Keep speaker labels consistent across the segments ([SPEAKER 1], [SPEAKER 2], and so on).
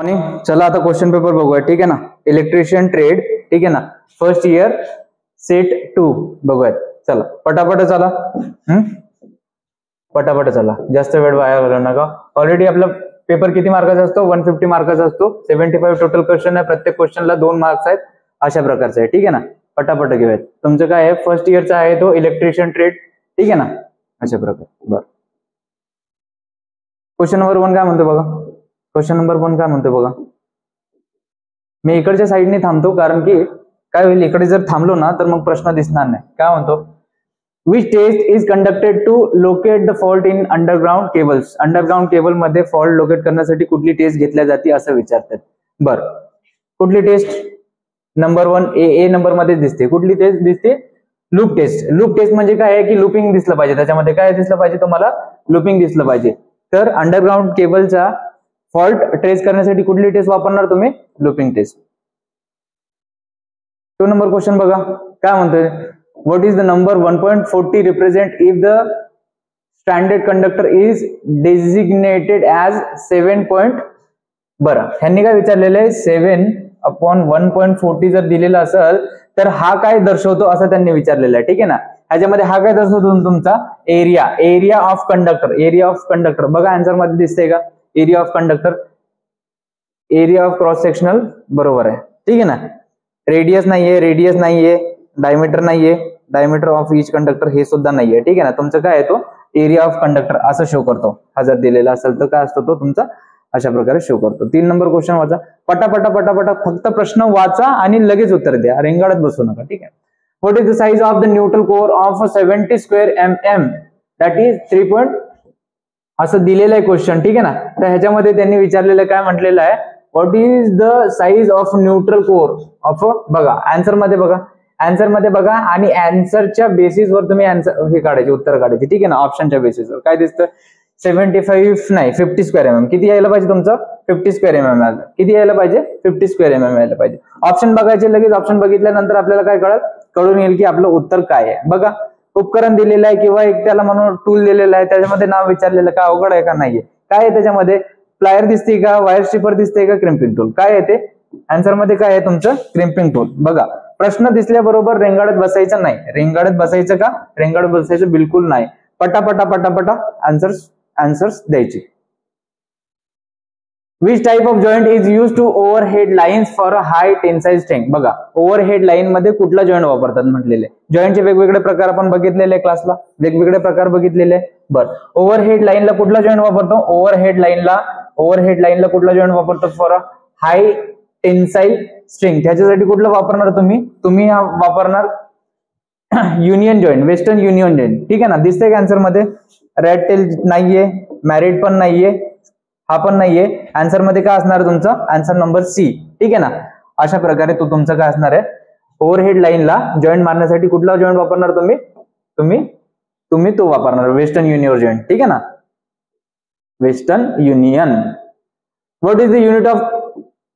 [SPEAKER 1] चला आता question paper बघूया, ठीक आहे ना. इलेक्ट्रिशियन ट्रेड, ठीक आहे ना, फर्स्ट इयर सेट 2 बघूयात. चला पटापट चला, पटापट चला, जास्त वेळ वाया घालवू नका. ऑलरेडी आपला पेपर किती मार्काचा असतो? 150 मार्काचा असतो. 75 टोटल क्वेश्चन आहे, प्रत्येक क्वेश्चनला 2 मार्क्स आहेत, अशा प्रकारचं आहे, ठीक आहे ना. पटापट घेऊयात. तुमचं काय आहे? फर्स्ट इयरचा आहे तो इलेक्ट्रिशियन ट्रेड, ठीक आहे ना, अशा प्रकारे. बरं, क्वेश्चन नंबर 1 काय म्हणतो बघा. क्वेश्चन नंबर 1 काय म्हणतो बघा. मी इकडच्या साईडने थांबतो, कारण की काय होईल, इकडे जर थांबलो ना तर मग प्रश्न दिसणार नाही. काय म्हणतो? Which test is conducted to locate the fault in underground cables. Underground cable मध्ये फॉल्ट लोकेट करण्यासाठी कुठली टेस्ट घेतल्या जाते असं विचारतात. बरं, कुठली टेस्ट? नंबर 1 ए नंबर मध्ये दिसते. कुठली टेस्ट दिसते? Loop taste. लूप टेस्ट म्हणजे काय आहे की लूपिंग दिसलं पाहिजे, त्याच्यामध्ये काय दिसलं पाहिजे तुम्हाला? लूपिंग दिसलं पाहिजे. तर अंडरग्राउंड केबलचा फॉल्ट ट्रेस करण्यासाठी कुठली टेस्ट वापरणार तुम्ही? Looping taste. 2 नंबर क्वेश्चन बघा काय म्हणतोय. What is the number 1.40 represent if the standard conductor is designated as 7. बरं, ह्यांनी काय विचारलेलं आहे? 7/1.40 जर दिलेलं असेल तर हा काय दर्शवतो असं त्यांनी विचारलेलं आहे, ठीक आहे ना. ह्याच्यामध्ये हा काय दर्शवतो? तुमचा area of conductor. Area of conductor बघा आन्सर मध्ये दिसतंय का? Area of conductor, area of cross sectional, बरोबर आहे, ठीक आहे ना. रेडियस नाहीये, डायमीटर नाहीये, डायमीटर ऑफ ईच कंडक्टर हे सुद्धा नाहीये, ठीक आहे ना. तुमचं काय आहे तो? एरिया ऑफ कंडक्टर असं शो करतो. हा जर दिलेला असेल तर काय असतो तो तुमचा? अशा प्रकारे शो करतो. 3 नंबर क्वेश्चन वाचा. पटापटा फक्त प्रश्न वाचा आणि लगेच उत्तर द्या, रेंगाळत बसू नका, ठीक आहे. What is the size of the neutral core of 70 square mm that is 3. असं दिलेलं आहे क्वेश्चन, ठीक आहे ना. तर ह्याच्यामध्ये त्यांनी विचारलेलं काय म्हटलेलं आहे? What is the size of neutral core of, बघा आन्सर मध्ये बघा आणि आन्सरच्या बेसिसवर तुम्ही आन्सर हे काढायचे, उत्तर काढायचे, ठीक आहे ना. ऑप्शनच्या बेसिसवर काय दिसतं? 75 नाही 50 स्क्वेअर mm. किती यायला पाहिजे तुमचं? 50 स्क्वेअर mm. किती यायला पाहिजे? 50 स्क्वेअर mm यायला पाहिजे. ऑप्शन बघायचे, लगेच ऑप्शन बघितल्यानंतर आपल्याला काय कळून येईल की आपलं उत्तर काय आहे. बघा, उपकरण दिलेलं आहे किंवा एक त्याला म्हणून टूल दिलेलं आहे, त्याच्यामध्ये नाव विचारलेलं का अवघड आहे का नाहीये? काय आहे त्याच्यामध्ये? प्लायर दिसते का? वायर स्ट्रिपर दिसते का? Crimping tool. काय आहे ते? आन्सर मध्ये काय आहे तुमचं? Crimping tool. बघा, प्रश्न दिसल्याबरोबर रेंगाळत बसायचं नाही. रेंगाळत बसायचं का? रेंगाळत बसायचं बिलकुल नाही. पटापटा आन्सर्स द्यायचे. Which type of joint is use to overhead lines for a high tensile strength. बघा, ओव्हरहेड लाईन मध्ये कुठला जॉईंट वापरतात म्हटलेले. जॉईंटचे वेगवेगळे प्रकार आपण बघितलेले क्लासला, वेगवेगळे प्रकार बघितलेले. बरं, ओव्हरहेड लाईनला कुठला जॉईंट वापरतो? ओव्हरहेड लाईनला कुठला जॉईंट वापरतो? For a high tensile strength. ह्याच्यासाठी कुठलं वापरणार तुम्ही वापरणार union joint, western union joint, ठीक आहे ना. दिसतंय का आन्सर मध्ये? रॅट टेल नाहीये, मॅरिड पण नाहीये, हा पण नाहीये. आन्सर मध्ये काय असणार तुमचं? आन्सर नंबर सी, ठीक आहे ना. अशा प्रकारे तो तुमचं काय असणार आहे? ओव्हरहेड लाईनला जॉईंट मारण्यासाठी कुठला जॉईंट वापरणार तुम्ही तो वापरणार वेस्टर्न युनियन जॉईंट, ठीक आहे ना. Western union. What is the unit of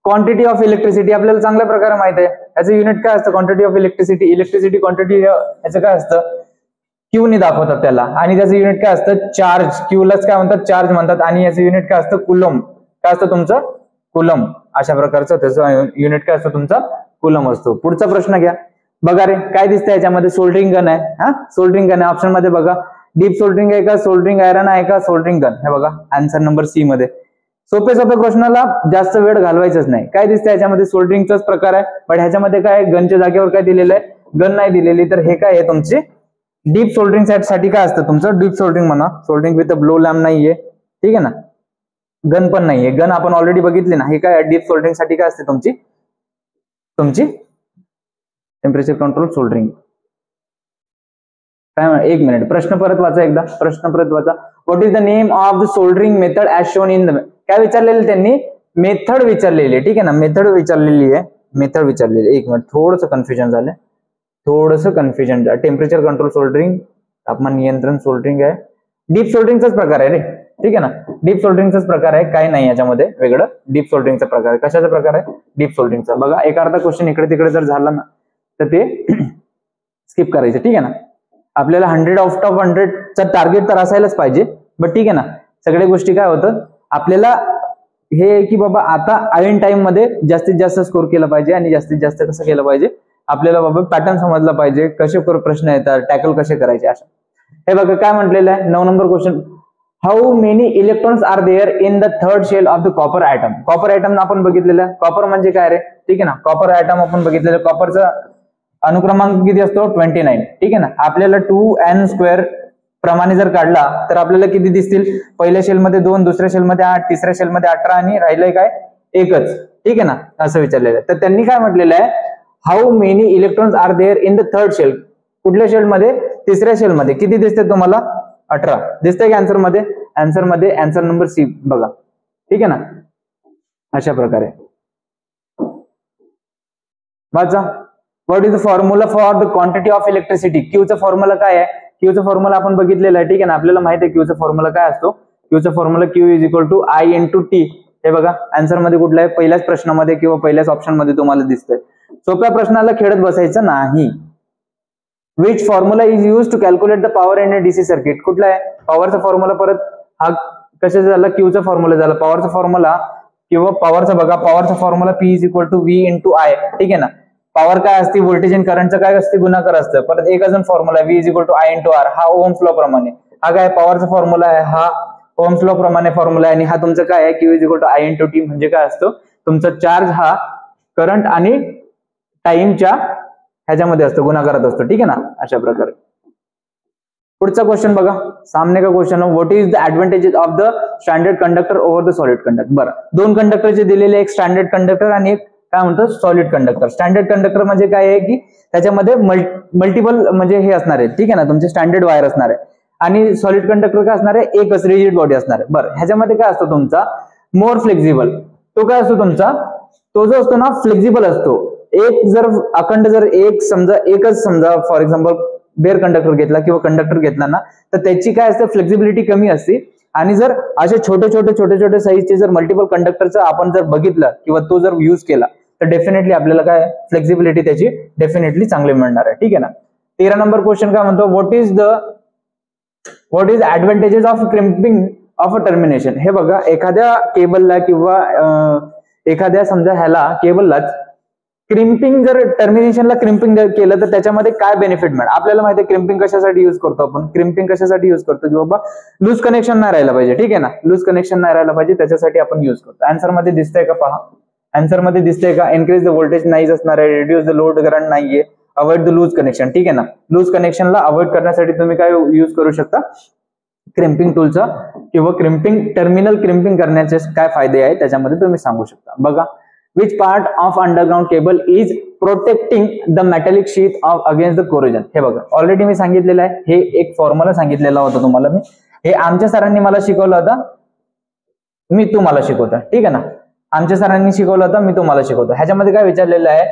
[SPEAKER 1] quantity of electricity? आपल्याला चांगल्या प्रकारे माहित आहे याचं युनिट काय असतं? क्वांटिटी ऑफ इलेक्ट्रिसिटी क्वांटिटी याचं काय असतं? क्यू ने दाखवतात त्याला, आणि त्याचं युनिट काय असतं? चार्ज. क्यूलाच काय म्हणतात? चार्ज म्हणतात. आणि याचं युनिट काय असतं? कुलम. काय असतं तुमचं? कुलम. अशा प्रकारचं त्याचं युनिट काय असतं? तुमचा कुलम असतो. पुढचा प्रश्न घ्या. बघा रे, काय दिसतं याच्यामध्ये? सोल्डरिंग गन आहे. सोल्डरिंग गन आहे. ऑप्शन मध्ये बघा, डीप सोल्डरिंग आहे का? सोल्डरिंग आयरन आहे का? Soldering gun. हे बघा आन्सर नंबर सी मध्ये. सोपे प्रश्नाला जास्त वेळ घालवायचाच नाही. काय दिसतं याच्यामध्ये? सोल्डरिंगचाच प्रकार आहे, पण ह्याच्यामध्ये काय गनच्या जागेवर काय दिलेलं आहे? गन नाही दिलेली. तर हे काय आहे तुमची डीप सोल्डरिंग साठी काय असतं तुमचं? डीप सोल्डरिंग म्हणा. सोल्डरिंग विथ ब्लो लॅम्प नाहीये, ठीक आहे ना. गन पण नाहीये. गन आपण ऑलरेडी बघितली ना. हे काय डीप सोल्डरिंग साठी काय असते तुमची टेम्परेचर कंट्रोल सोल्डरिंग. काय? 1 मिनिट, प्रश्न परत वाचा एकदा. What is the name of the soldering method as shown in the. काय विचारलेलं त्यांनी? मेथड विचारलेली आहे, ठीक आहे ना. मेथड विचारलेली आहे. 1 मिनिट, थोडंसं कन्फ्युजन झालं. टेम्परेचर कंट्रोल सोल्डरिंग, तापमान नियंत्रण सोल्डरिंग आहे. डीप सोल्डरिंगचाच प्रकार आहे रे, ठीक आहे ना. डीप सोल्डरिंगचाच प्रकार आहे, काही नाही याच्यामध्ये वेगळं. डीप सोल्डरिंगचा प्रकार आहे. कशाचा प्रकार आहे? डीप सोल्डरिंगचा. बघा, एक अर्धा क्वेश्चन इकडे तिकडे जर झाला ना तर ते स्किप करायचं, ठीक आहे ना. आपल्याला 100 आउट ऑफ 100चा टार्गेट तर असायलाच पाहिजे, बट ठीक आहे ना. सगळ्या गोष्टी काय होतं आपल्याला हे आहे की बाबा आता ऐन टाइम मध्ये जास्तीत जास्त स्कोर केलं पाहिजे आणि जास्तीत जास्त कसं केलं पाहिजे, आपल्याला बाबा पॅटर्न समजला पाहिजे, कसे प्रश्न येतात, टॅकल कसे करायचे अशा. हे बघा काय म्हटलेलं आहे 9 number question, how many electrons are there in the third shell of the copper atom. Copper atom आपण बघितलेलं, कॉपर म्हणजे काय रे, ठीक आहे ना, कॉपर ऍटम आपण बघितलेलं, कॉपरचा अनुक्रमांक किती असतो 29, ठीक आहे ना. आपल्याला 2n² प्रमाणे जर काढला तर आपल्याला किती दिसतील, पहिल्या शेलमध्ये 2, दुसऱ्या शेलमध्ये 8, तिसऱ्या शेलमध्ये 18 आणि राहिलंय काय एकच, ठीक आहे ना, असं विचारलेलं आहे. तर त्यांनी काय म्हटलेलं आहे, how many electrons are there in the third shell, कुठल्या शेलमध्ये, तिसऱ्या शेलमध्ये, किती दिसते तुम्हाला 18 दिसतंय का आन्सर मध्ये, आन्सर मध्ये आन्सर नंबर सी बघा, ठीक आहे ना. अशा प्रकारे वाचा, what is the formula for the quantity of electricity. क्यूचा फॉर्म्युला काय आहे, क्यूचा फॉर्म्युला आपण बघितलेला आहे, ठीक आहे ना, आपल्याला माहिती आहे क्यूचा फॉर्म्युला काय असतो. क्यूचा formula Q is equal to I into T. हे बघा आन्सर मध्ये कुठला आहे, पहिल्याच प्रश्नामध्ये किंवा पहिल्याच ऑप्शन मध्ये तुम्हाला दिसतंय. सोप्या प्रश्नाला खेळत बसायचं नाही. Which formula is use to calculate the power in a DC circuit. कुठला आहे पॉवरचा फॉर्म्युला, परत हा कशाचा झाला, क्यूचा फॉर्म्युला झाला. पॉवरचा फॉर्म्युला किंवा पॉवरचा बघा, पॉवरचा formula P is equal to V into I, ठीक आहे ना. पॉवर काय असते, व्होल्टेज आणि करंटचं काय असते, गुणाकार असतं. परत एक अजून formula V is equal to I into R, हा ओम्स लॉ प्रमाणे, हा काय पॉवरचा फॉर्म्युला आहे, हा ओम्स लॉ प्रमाणे फॉर्म्युला आहे. आणि हा तुमचा काय आहे, Q is equal to I into T, म्हणजे काय असतो तुमचा चार्ज हा करंट आणि टाइमच्या ह्याच्यामध्ये असतो, गुणाकारात असतो, ठीक आहे ना. अशा प्रकारे पुढचा क्वेश्चन बघा, सामने का क्वेश्चन आहे, what is the advantages of the standard conductor over the solid conductor. बरं, दोन कंडक्टरचे दिलेले, एक स्टँडर्ड कंडक्टर आणि एक काय म्हणतो सॉलिड कंडक्टर. स्टँडर्ड कंडक्टर म्हणजे काय आहे की त्याच्यामध्ये मल्टिपल म्हणजे हे असणार आहे, ठीक आहे ना, तुमचे स्टँडर्ड वायर असणार आहे. आणि सॉलिड कंडक्टर काय असणार आहे, एकच रिजिड बॉडी असणार आहे. बरं, ह्याच्यामध्ये काय असतो तुमचा मोर फ्लेक्झिबल, तो काय असतो तुमचा, तो जो असतो ना फ्लेक्झिबल असतो. एक जर अखंड जर एकच समजा फॉर एक्झाम्पल बेअर कंडक्टर घेतला किंवा कंडक्टर घेतला ना, तर त्याची काय असते फ्लेक्झिबिलिटी कमी असते. आणि जर असे छोटे छोटे साईजचे जर मल्टिपल कंडक्टरचं आपण जर बघितलं किंवा तो जर युज केला तर डेफिनेटली आपल्याला काय फ्लेक्झिबिलिटी त्याची डेफिनेटली चांगली मिळणार आहे, ठीक आहे ना. 13 नंबर क्वेश्चन काय म्हणतो, what is advantages of crimping of a termination. हे बघा, एखाद्या केबलला किंवा एखाद्या समजा ह्याला केबललाच क्रिम्पिंग जर टर्मिनेशनला क्रिम्पिंग केलं तर त्याच्यामध्ये काय बेनिफिट मिळेल. आपल्याला माहिती आहे क्रिम्पिंग कशासाठी युज करतो आपण, क्रिम्पिंग कशासाठी युज करतो की बाबा लूज कनेक्शन नाही राहिला पाहिजे, ठीक आहे ना, लूज कनेक्शन नाही राहिला पाहिजे त्याच्यासाठी आपण युज करतो. आन्सर मध्ये दिसतंय का पहा, आन्सर मध्ये दिसतंय का, इन्क्रीज द व्होल्टेज नाहीच असणार आहे, रिड्यूस द लोड करंट नाहीये, अवॉइड द लूज कनेक्शन, ठीक आहे ना. लूज कनेक्शनला अवॉइड करण्यासाठी तुम्ही काय युज करू शकता, क्रिम्पिंग टूलचा किंवा क्रिम्पिंग टर्मिनल क्रिम्पिंग करण्याचे काय फायदे आहेत त्याच्यामध्ये तुम्ही सांगू शकता. बघा, which part of underground cable is protecting the metallic sheath of against the corrosion. हे बघा ऑलरेडी मी सांगितलेलं आहे, हे एक फॉर्म्युला सांगितलेला होता तुम्हाला मी, हे आमच्या सरांनी मला शिकवलं होतं, मी तुम्हाला शिकवतो, ठीक आहे ना. आमच्या सरांनी शिकवलं होतं, मी तुम्हाला शिकवतो. ह्याच्यामध्ये काय विचारलेलं आहे,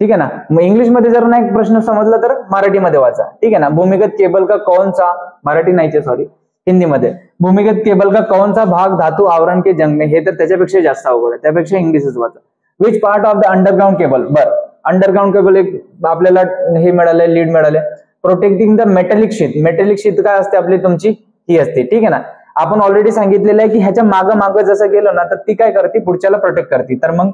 [SPEAKER 1] ठीक आहे ना. मग इंग्लिश मध्ये जर नाही प्रश्न समजला तर मराठीमध्ये वाचा, ठीक आहे ना. भूमिगत केबल का कौन सा, मराठी नाहीचे सॉरी, हिंदीमध्ये, भूमिगत केबल का कौन सा भाग धातु आवरण के जंग में, हे तर त्याच्यापेक्षा जास्त अवघड आहे, त्यापेक्षा इंग्लिशच वाचा. Which part of the underground cable. बरं, अंडरग्राउंड केबल एक आपल्याला हे मिळालंय, लीड मिळाले. Protecting the metallic sheet, metallic sheet काय असते आपली तुमची, ही असते, ठीक आहे ना. आपण ऑलरेडी सांगितलेलं आहे की ह्याच्या मागं जसं गेलं ना तर ती काय करते, पुढच्याला प्रोटेक्ट करते. तर मग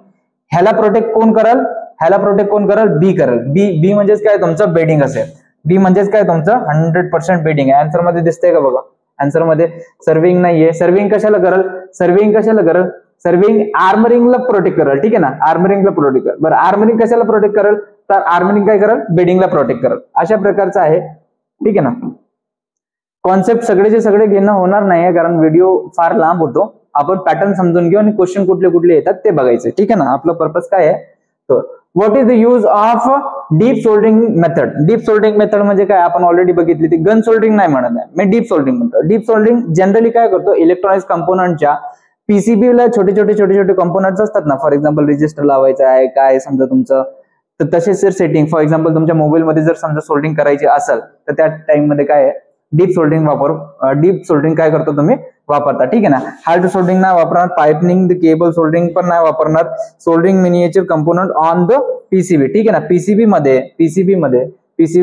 [SPEAKER 1] ह्याला प्रोटेक्ट कोण करल, ह्याला प्रोटेक्ट कोण करल, बी करल. बी म्हणजेच काय तुमचं बेडिंग असेल, बी म्हणजेच काय तुमचं 100% बेडिंग आहे. आन्सर मध्ये दिसतंय का बघा, आन्सर मध्ये सर्विंग नाहीये. सर्विंग कशाला करल, सर्विंग आर्मरिंगला प्रोटेक्ट करल, ठीक आहे ना, आर्मरिंगला प्रोटेक्ट करल. बरं, आर्मरिंग कशाला प्रोटेक्ट करल, तर आर्मरिंग काय करल, बेडिंगला प्रोटेक्ट करल. अशा प्रकारचं आहे, ठीक आहे ना. कॉन्सेप्ट सगळेचे सगळे घेणं होणार नाही कारण व्हिडिओ फार लांब होतो. आपण पॅटर्न समजून घेऊ आणि क्वेश्चन कुठले कुठले येतात ते बघायचे, ठीक आहे ना. आपलं पर्पज काय आहे, तर what is the use of deep soldering method. Deep soldering method म्हणजे काय आपण ऑलरेडी बघितली, ती गन सोल्डरिंग नाही म्हणत आहे, मी डीप सोल्डरिंग म्हणतो. डीप सोल्डरिंग जनरली काय करतो, इलेक्ट्रॉनिक्स कंपोनंटच्या पीसीबीला छोटे कंपोनंट्स असतात ना, फॉर एक्झाम्पल रेजिस्टर लावायचं आहे काय समजा तुमचं, तर तसेच जर सेटिंग फॉर एक्झाम्पल तुमच्या मोबाईलमध्ये जर समजा सोल्डरिंग करायची असेल तर त्या टाइम मध्ये काय आहे, डीप सोल्डरिंग काय करतो तुम्ही वापरता, ठीक आहे ना. हार्ड सोल्डरिंग नाही वापरणार, पाइपनिंग द केबल सोल्डरिंग पण नाही वापरणार, soldering miniature component on the PCB, ठीक आहे ना. पीसीबी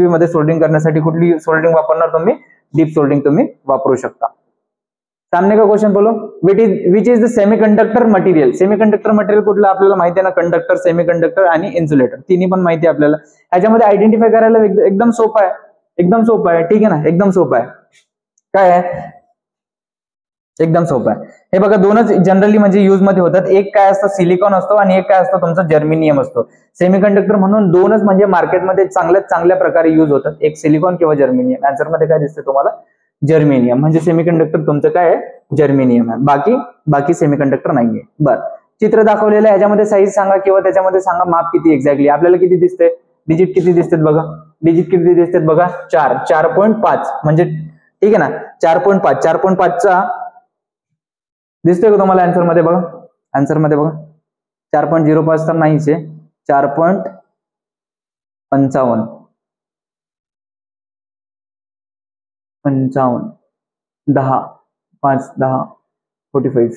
[SPEAKER 1] मध्ये सोल्डरिंग करण्यासाठी कुठली सोल्डरिंग वापरणार तुम्ही, डीप सोल्डरिंग तुम्ही वापरू शकता. सामने का क्वेश्चन बोलो, which is the semiconductor material. Semiconductor material कुठलं आपल्याला माहिती आहे ना, कंडक्टर, सेमीकंडक्टर आणि इन्सुलेटर, तिन्ही पण माहिती आहे आपल्याला. ह्याच्यामध्ये आयडेंटिफाय करायला एकदम सोपं आहे, एकदम सोपं आहे, ठीक आहे ना, एकदम सोपं आहे. काय आहे, एकदम सोपं आहे. हे बघा, दोनच जनरली म्हणजे युज मध्ये होतात. एक काय असतं, सिलिकॉन असतो आणि एक काय असतो तुमचा जर्मेनियम असतो. सेमीकंडक्टर म्हणून दोनच म्हणजे मार्केटमध्ये चांगल्या प्रकारे युज होतात, एक सिलिकॉन किंवा जर्मेनियम. आन्सर मध्ये काय दिसते तुम्हाला, जर्मेनियम. म्हणजे सेमीकंडक्टर तुमचं काय आहे, जर्मेनियम आहे, बाकी सेमीकंडक्टर नाहीये. बरं, चित्र दाखवलेलं आहे, याच्यामध्ये साईज सांगा किंवा त्याच्यामध्ये सांगा माप किती एक्झॅक्टली. आपल्याला किती दिसते, डिजिट किती दिसतात बघा, डिजिट किती दिसतात बघा, 4.5 म्हणजे ठीक आहे ना, 4.5. 4.5चा दिसतोय का तुम्हाला आन्सर मध्ये बघा, आन्सर मध्ये बघा, 4.05 तर नाहीच आहे, 4.55 10 5 10 45.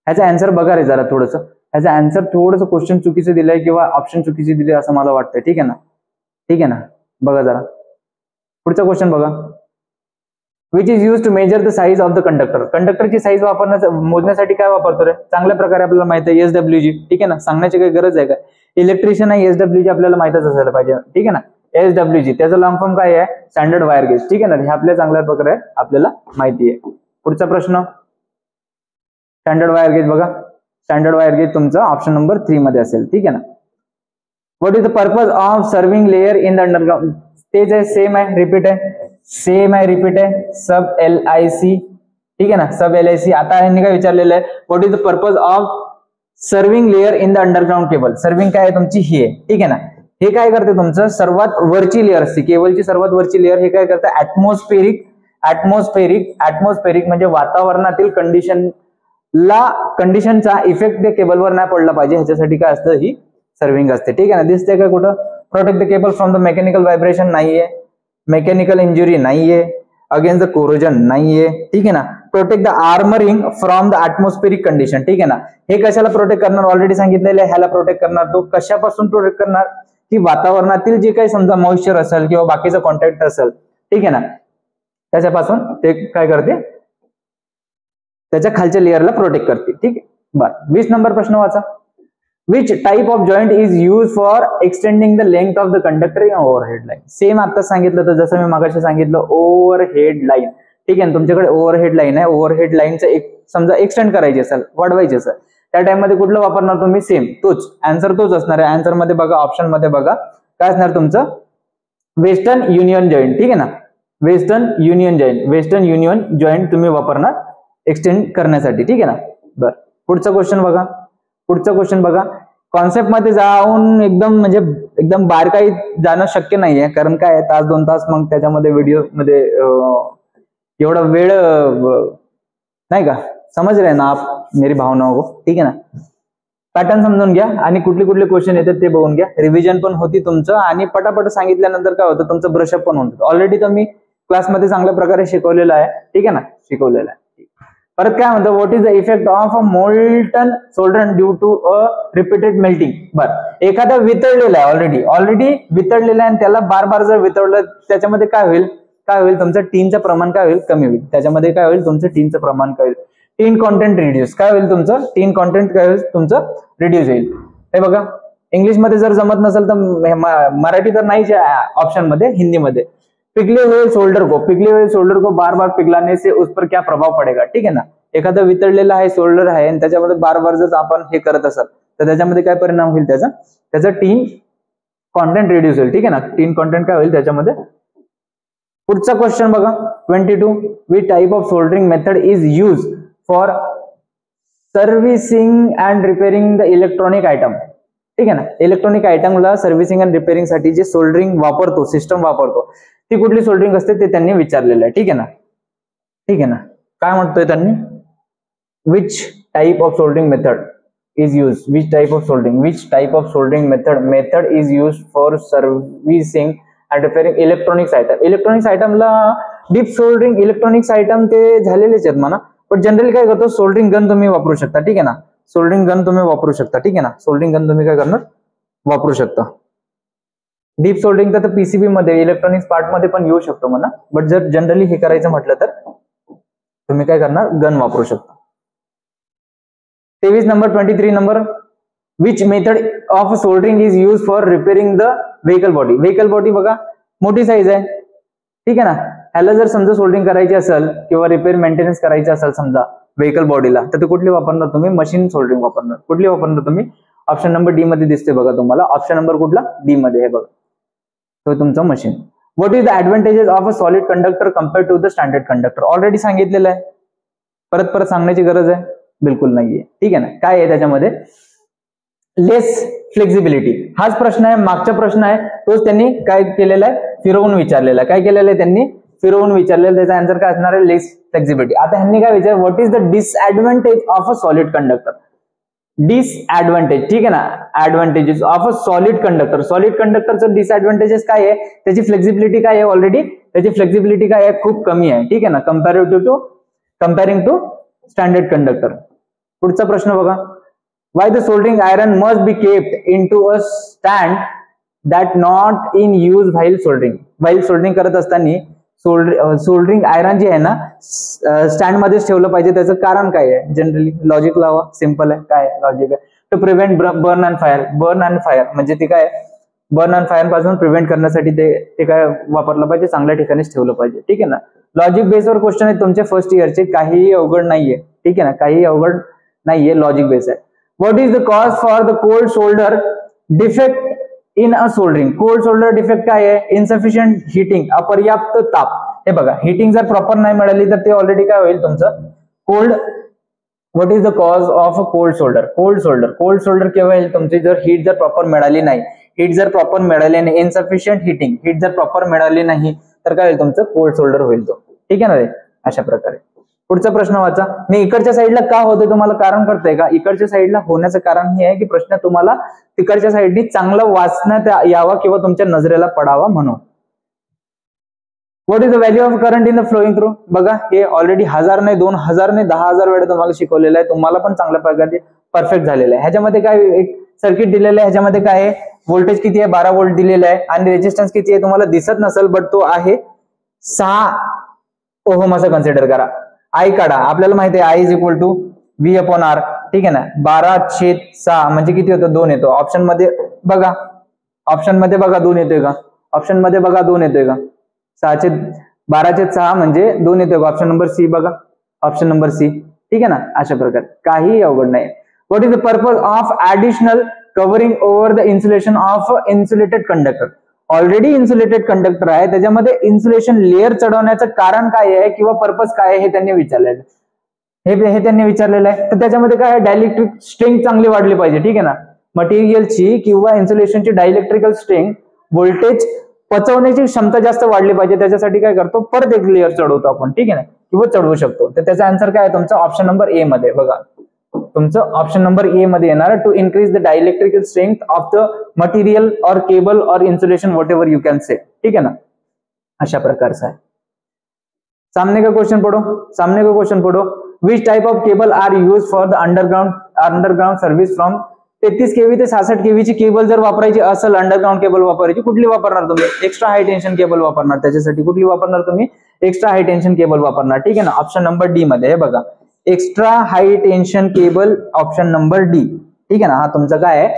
[SPEAKER 1] ह्याचा आन्सर बघा रे जरा थोडंसं, ह्याचा आन्सर थोडंसं क्वेश्चन चुकीचं दिलंय किंवा ऑप्शन चुकीचे दिले असं मला वाटतंय. ठीक आहे ना, ठीक आहे ना, बघा जरा पुढचा क्वेश्चन बघा. Which is use to measure the size of the conductor. कंडक्टरची साईज मोजण्यासाठी काय वापरतो रे, चांगल्या प्रकारे आपल्याला माहिती आहे SWG. ठीक आहे ना, सांगण्याची काही गरज आहे का, इलेक्ट्रिशियन आहे, SWG आपल्याला माहितच असायला पाहिजे. ठीक आहे ना, SWG त्याचा लॉंग फॉर्म काय आहे, स्टँडर्ड वायर गेज. ठीक आहे ना, हे आपल्या चांगल्या प्रकारे आपल्याला माहिती आहे. पुढचा प्रश्न, स्टँडर्ड वायर गेज बघा, स्टँडर्ड वायर गेज तुमचा ऑप्शन नंबर 3 मध्ये असेल. ठीक आहे ना. What is the purpose of serving layer in the underground. तेच आहे, सेम आहे, रिपीट आहे, सेम आहे, रिपीट आहे, सब LIC. ठीक आहे ना, सब LIC. आता यांनी काय विचारलेलं आहे, what is the purpose of serving layer in the underground cable. Serving काय आहे तुमची, ही आहे. ठीक आहे ना, हे काय करते तुमचं, सर्वात वरची लेअर असते केबलची, सर्वात वरची लेअर. हे काय करतं, ऍटमॉस्फेरिक म्हणजे वातावरणातील कंडिशनचा इफेक्ट त्या केबलवर नाही पडला पाहिजे, ह्याच्यासाठी काय असतं, ही सर्विंग असते. ठीक आहे ना, दिसते का कुठं, protect the cable from the mechanical vibration नाहीये, मेकॅनिकल इंजुरी नाहीये, अगेन्स्ट द कोरोजन नाहीये. ठीक आहे ना, protect the armouring from the atmospheric condition. ठीक आहे ना, हे कशाला प्रोटेक्ट करणार, ऑलरेडी सांगितलेलं आहे, ह्याला प्रोटेक्ट करणार. तो कशापासून प्रोटेक्ट करणार, की वातावरणातील जे काही समजा मॉइश्चर असेल किंवा बाकीचा कॉन्टॅक्ट असेल, ठीक आहे ना, त्याच्यापासून ते काय करते, त्याच्या खालच्या लेअरला प्रोटेक्ट करते. ठीक आहे. बरं, 20 नंबर प्रश्न वाचा. Which type of joint is used for extending the length of the conductor in overhead line. Same आता सांगितलं तर, जसं मी मागाशी सांगितलं, ओव्हरहेड लाईन. ठीक आहे ना, तुमच्याकडे ओव्हरहेड लाईन आहे, ओव्हरहेड लाईनचं एक समजा एक्सटेंड करायची असेल, वाढवायची असेल, त्या टाइम मध्ये कुठलं वापरणार तुम्ही, सेम तोच आन्सर, तोच असणार आहे. आन्सर मध्ये बघा, ऑप्शन मध्ये बघा, काय असणार तुमचं, वेस्टर्न युनियन जॉईंट. ठीक आहे ना, वेस्टर्न युनियन जॉईंट तुम्ही वापरणार एक्सटेंड करण्यासाठी. ठीक आहे ना. बरं, पुढचा क्वेश्चन बघा. कॉन्सेप्ट मध्ये जाऊन एकदम बारकाई जाणं शक्य नाहीये, कारण काय तास 2 तास मग त्याच्यामध्ये व्हिडिओ मध्ये एवढा वेळ नाही का, समज रहे ना आप मेरी भावनाओं को. ठीक आहे ना, पॅटर्न समजून घ्या आणि कुठले क्वेश्चन येतात ते बघून घ्या. रिव्हिजन पण होती तुमचं आणि पटापट सांगितल्यानंतर काय होतं, तुमचं ब्रशअप पण होतं. ऑलरेडी तर मी क्लासमध्ये चांगल्या प्रकारे शिकवलेलं आहे. ठीक आहे ना, शिकवलेलं आहे. परत काय म्हणतो, what is the effect of a molten solder due to a repeated melting. बरं, एखादा वितळलेला आहे, ऑलरेडी वितळलेला आहे आणि त्याला बार जर वितळलं, त्याच्यामध्ये काय होईल तुमचं टीनचं प्रमाण काय होईल, कमी होईल. त्याच्यामध्ये काय होईल, तुमचं टीनचं प्रमाण काय होईल, टीन कॉन्टेंट रिड्यूस. काय होईल तुमचं, टीन कॉन्टेंट काय होईल तुमचं, रिड्यूस होईल. हे बघा, इंग्लिश मध्ये जर जमत नसेल तर मराठी तर नाहीच ऑप्शन मध्ये, हिंदी मध्ये, पिघले हुए सोल्डर को बार बार पिघलाने से उस पर क्या प्रभाव पडेगा. ठीक आहे ना, एखादा वितळलेला आहे सोल्डर आहे आणि त्याच्यामध्ये बार जर आपण हे करत असाल तर त्याच्यामध्ये काय परिणाम होईल, त्याचा टीन कॉन्टेंट रिड्यूस होईल. ठीक आहे ना, टीन कॉन्टेंट काय होईल त्याच्यामध्ये. पुढचा क्वेश्चन बघा, 22. Which type of soldering method is use for servicing and repairing the electronic item. ठीक आहे ना, इलेक्ट्रॉनिक आयटमला सर्व्हिसिंग अँड रिपेअरिंग साठी जे सोल्डरिंग वापरतो, सिस्टम वापरतो, ती कुठली सोल्डरिंग असते ते त्यांनी विचारलेलं आहे. ठीक आहे ना, काय म्हणतोय त्यांनी, which type of soldering method is use, which type of soldering method is use for servicing and repairing electronics item. Electronics आयटमला डीप सोल्डरिंग, इलेक्ट्रॉनिक्स आयटम ते झालेलेच आहेत म्हणा, पण जनरली काय करतो, सोल्डरिंग गन तुम्ही वापरू शकता. ठीक आहे ना, सोल्डरिंग गन तुम्ही वापरू शकता. ठीक आहे ना, सोल्डरिंग गन तुम्ही काय करणार, वापरू शकता. डीप सोल्डरिंग तर पीसीबी मध्ये, इलेक्ट्रॉनिक्स पार्ट मध्ये पण येऊ शकतो म्हणा, बट जर जनरली हे करायचं म्हटलं तर तुम्ही काय करणार, गन वापरू शकता. 23 number 23 number, which method of soldering is use for repairing the vehicle body. Vehicle body बघा मोठी साईज आहे, ठीक आहे ना. ह्याला जर समजा सोल्डरिंग करायची असेल किंवा रिपेअर मेंटेनन्स करायची असेल समजा व्हेकल बॉडीला, तर ते कुठली वापरणार तुम्ही, मशीन सोल्डरिंग वापरणार. कुठली वापरणार तुम्ही, ऑप्शन नंबर डी मध्ये दिसते बघा तुम्हाला, ऑप्शन नंबर कुठला, डी मध्ये हे बघा, तो तुमचं machine. What is the advantages of a solid conductor compared to the standard conductor. Already सांगितलेलं आहे, परत परत सांगण्याची गरज आहे बिलकुल नाहीये, ठीक आहे ना. काय आहे त्याच्यामध्ये, लेस फ्लेक्झिबिलिटी. हाच प्रश्न आहे, मागचा प्रश्न आहे तोच त्यांनी काय केलेला आहे, फिरवून विचारलेला आहे. काय केलेलं आहे त्यांनी, फिरवून विचारलेलं. त्याचा आन्सर काय असणार आहे, लेस फ्लेक्झिबिलिटी. आता ह्यांनी काय विचार, what is the disadvantage of a solid conductor. Disadvantage, ठीक आहे ना, advantages of a solid conductor. Solid कंडक्टरचं डिसएडव्हांटेजेस काय आहे, त्याची फ्लेक्झिबिलिटी काय आहे, ऑलरेडी त्याची फ्लेक्झिबिलिटी काय आहे, खूप कमी आहे, ठीक आहे ना, कंपेअरिंग टू स्टँडर्ड कंडक्टर. पुढचा प्रश्न बघा, why the soldering iron must be kept into a stand that not in use while soldering. while soldering करत असताना सोल्डरिंग आयरन जे आहे ना स्टँड मध्येच ठेवलं पाहिजे. त्याचं कारण काय आहे, जनरली लॉजिक लावा, सिंपल आहे. काय लॉजिक आहे, to prevent burn and fire. Burn and fire म्हणजे ते काय, बर्न अँड फायर पासून प्रिव्हेंट करण्यासाठी ते काय वापरलं पाहिजे, चांगल्या ठिकाणीच ठेवलं पाहिजे, ठीक आहे ना. लॉजिक बेसवर क्वेश्चन आहे तुमचे फर्स्ट इयरचे, काहीही अवघड नाहीये, ठीक आहे ना, काही अवघड नाहीये, लॉजिक बेस आहे. What is the cause for the cold shoulder defect in a soldering. cold shoulder defect काय आहे, insufficient heating, अपर्याप्त ताप. हे बघा, हिटिंग जर प्रॉपर नाही मिळाली तर ते ऑलरेडी काय होईल तुमचं cold. What is the cause of a cold shoulder. Cold shoulder केव्हा येईल तुमची, जर हीट जर प्रॉपर मिळाली नाही. हीट जर प्रॉपर मिळाली नाही, इनसफिशियंट हिटिंग, हीट जर प्रॉपर मिळाली नाही तर काय होईल तुमचं कोल्ड शोल्डर होईल तो, ठीक आहे ना रे. अशा प्रकारे पुढचा प्रश्न वाचा. मी इकडच्या साईडला का होते तुम्हाला कारण कळतंय का, इकडच्या साईडला होण्याचं कारण हे आहे की प्रश्न तुम्हाला तिकडच्या साईडनी चांगला वाचण्यात यावा किंवा तुमच्या नजरेला पडावा म्हणून. What is the value of current in the flowing through. बघा हे ऑलरेडी 1000 नाही 2000 नाही 10,000 वेळा तुम्हाला शिकवलेलं आहे, तुम्हाला पण चांगल्या प्रकारे परफेक्ट झालेलं आहे. ह्याच्यामध्ये काय एक सर्किट दिलेलं आहे, ह्याच्यामध्ये काय आहे, व्होल्टेज किती आहे 12 व्होल्ट दिलेलं आहे आणि रेजिस्टन्स किती आहे तुम्हाला दिसत नसेल बट तो आहे 6 ओहम असं कन्सिडर करा. आय काढा, आपल्याला माहिती आहे I is equal to V upon R, ठीक आहे ना. 12/6 म्हणजे किती होतं 2 येतो. ऑप्शन मध्ये बघा 2 येतोय का, ऑप्शन मध्ये बघा 2 येतोय का, 12/6 म्हणजे 2 येतोय का, ऑप्शन नंबर सी बघा, ऑप्शन नंबर सी, ठीक आहे ना. अशा प्रकारे काही अवघड नाही. What is the purpose of additional covering over the insulation of insulated conductor. Already insulated conductor आहे, त्याच्यामध्ये इन्सुलेशन लेअर चढवण्याचं कारण काय आहे किंवा पर्पज काय आहे हे त्यांनी विचारलेलं हे त्यांनी विचारलेलं आहे. तर त्याच्यामध्ये काय आहे, डायलेक्ट्रिक स्ट्रेंथ चांगली वाढली पाहिजे, ठीक आहे ना. मटेरियलची किंवा इन्सुलेशनची डायलेक्ट्रिकल स्ट्रेंथ, व्होल्टेज पचवण्याची क्षमता जास्त वाढली पाहिजे. त्याच्यासाठी काय करतो, परत एक लेअर चढवतो आपण, ठीक आहे ना, किंवा चढवू शकतो. तर त्याचा आन्सर काय आहे तुमचा ऑप्शन नंबर ए मध्ये बघा, तुमचं ऑप्शन नंबर ए मध्ये येणार to increase the dielectrical strength of the material और केबल और insulation whatever you can say, ठीक है ना. अशा प्रकारचा आहे. सामने का क्वेश्चन पढ़ो. Which type of cable are use for the underground service from 33 kV ते 66 kV ची केबल जर वापरायची असेल, अंडरग्राउंड केबल वापरायची, कुठली वापरणार तुम्ही, एक्स्ट्रा हाय टेन्शन केबल वापरणार. त्याच्यासाठी कुठली वापरणार तुम्ही, एक्स्ट्रा हाय टेन्शन केबल वापरणार, ठीक आहे ना. ऑप्शन नंबर डी मध्ये हे बघा, extra high tension cable, option number D, ठीक आहे ना. हा तुमचा काय आहे